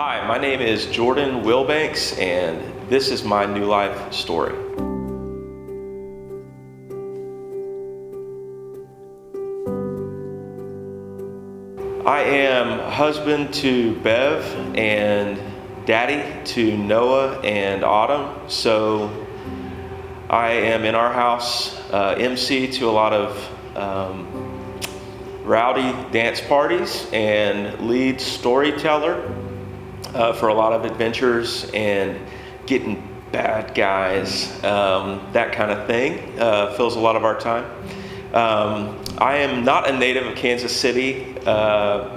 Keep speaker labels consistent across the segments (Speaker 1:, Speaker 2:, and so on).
Speaker 1: Hi, my name is Jordan Wilbanks, and this is my new life story. I am husband to Bev and daddy to Noah and Autumn. So I am in our house, MC to a lot of rowdy dance parties and lead storyteller for a lot of adventures and getting bad guys, that kind of thing fills a lot of our time. I am not a native of Kansas City.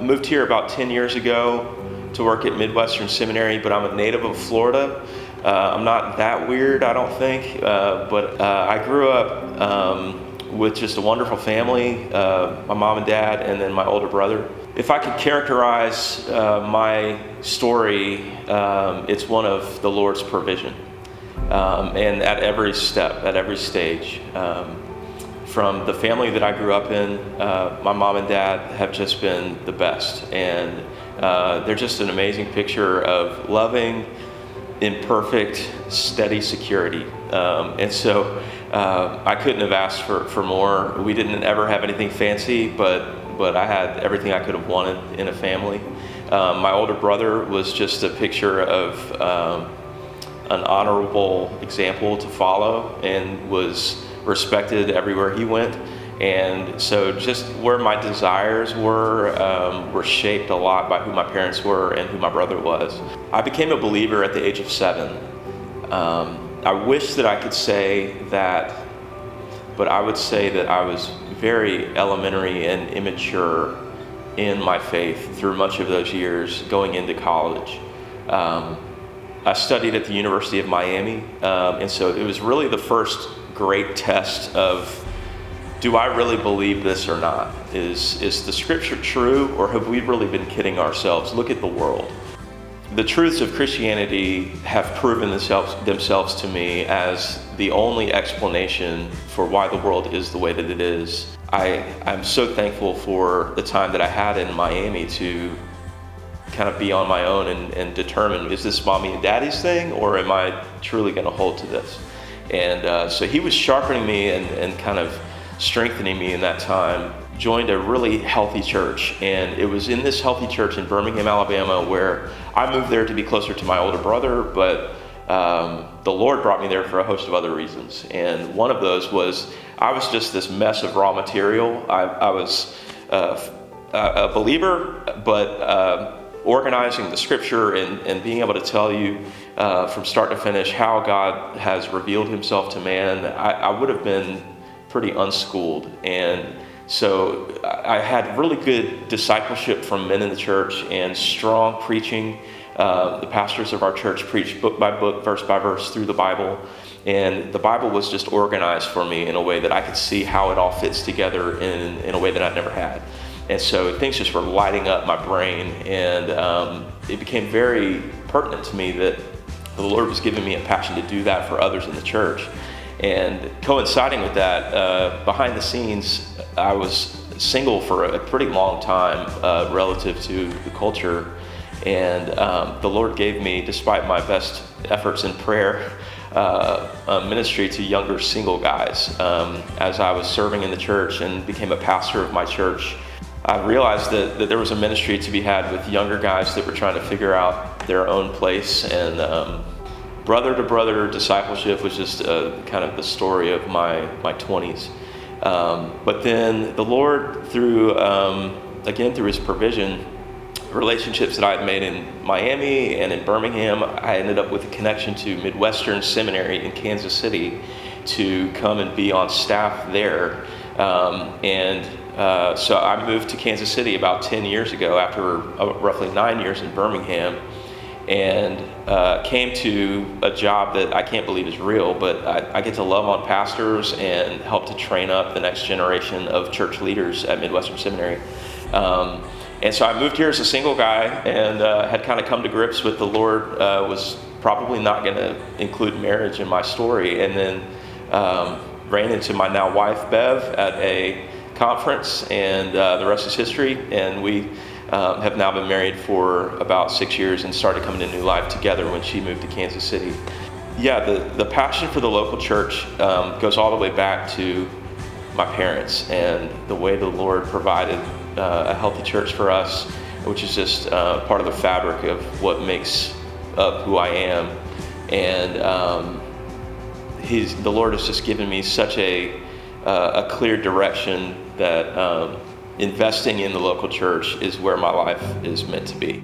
Speaker 1: Moved here about 10 years ago to work at Midwestern Seminary, but I'm a native of Florida. I'm not that weird, I don't think, but I grew up with just a wonderful family, my mom and dad, and then my older brother. If I could characterize my story, it's one of the Lord's provision. And at every step, at every stage. From the family that I grew up in, my mom and dad have just been the best. And they're just an amazing picture of loving, imperfect, steady security. And so I couldn't have asked for more. We didn't ever have anything fancy, but I had everything I could have wanted in a family. My older brother was just a picture of an honorable example to follow and was respected everywhere he went. And so just where my desires were shaped a lot by who my parents were and who my brother was. I became a believer at the age of 7. I wish that I could say that, but I would say that I was very elementary and immature in my faith through much of those years going into college. I studied at the University of Miami, and so it was really the first great test of, do I really believe this or not? Is the scripture true, or have we really been kidding ourselves? Look at the world. The truths of Christianity have proven themselves to me as the only explanation for why the world is the way that it is. I'm so thankful for the time that I had in Miami to kind of be on my own and determine, is this mommy and daddy's thing, or am I truly going to hold to this? And so he was sharpening me and kind of strengthening me in that time. Joined a really healthy church, and it was in this healthy church in Birmingham, Alabama, where I moved there to be closer to my older brother, but the Lord brought me there for a host of other reasons. And one of those was I was just this mess of raw material. I was a believer, but organizing the scripture and being able to tell you from start to finish how God has revealed himself to man, I would have been pretty unschooled. And so I had really good discipleship from men in the church and strong preaching. The pastors of our church preached book by book, verse by verse through the Bible. And the Bible was just organized for me in a way that I could see how it all fits together in a way that I'd never had. And so things just were lighting up my brain, and it became very pertinent to me that the Lord was giving me a passion to do that for others in the church. And coinciding with that, behind the scenes, I was single for a pretty long time relative to the culture. And the Lord gave me, despite my best efforts in prayer, a ministry to younger single guys. As I was serving in the church and became a pastor of my church, I realized that there was a ministry to be had with younger guys that were trying to figure out their own place. And brother to brother discipleship was just kind of the story of my 20s. But then the Lord, through his provision, relationships that I had made in Miami and in Birmingham, I ended up with a connection to Midwestern Seminary in Kansas City to come and be on staff there. So I moved to Kansas City about 10 years ago after roughly 9 years in Birmingham, and came to a job that I can't believe is real, but I get to love on pastors and help to train up the next generation of church leaders at Midwestern Seminary. And so I moved here as a single guy and had kind of come to grips with the Lord was probably not going to include marriage in my story, and then ran into my now wife Bev at a conference, and the rest is history. And we have now been married for about 6 years and started coming to New Life together when she moved to Kansas City. Yeah, the passion for the local church goes all the way back to my parents and the way the Lord provided a healthy church for us, which is just part of the fabric of what makes up who I am. And the Lord has just given me such a clear direction that investing in the local church is where my life is meant to be.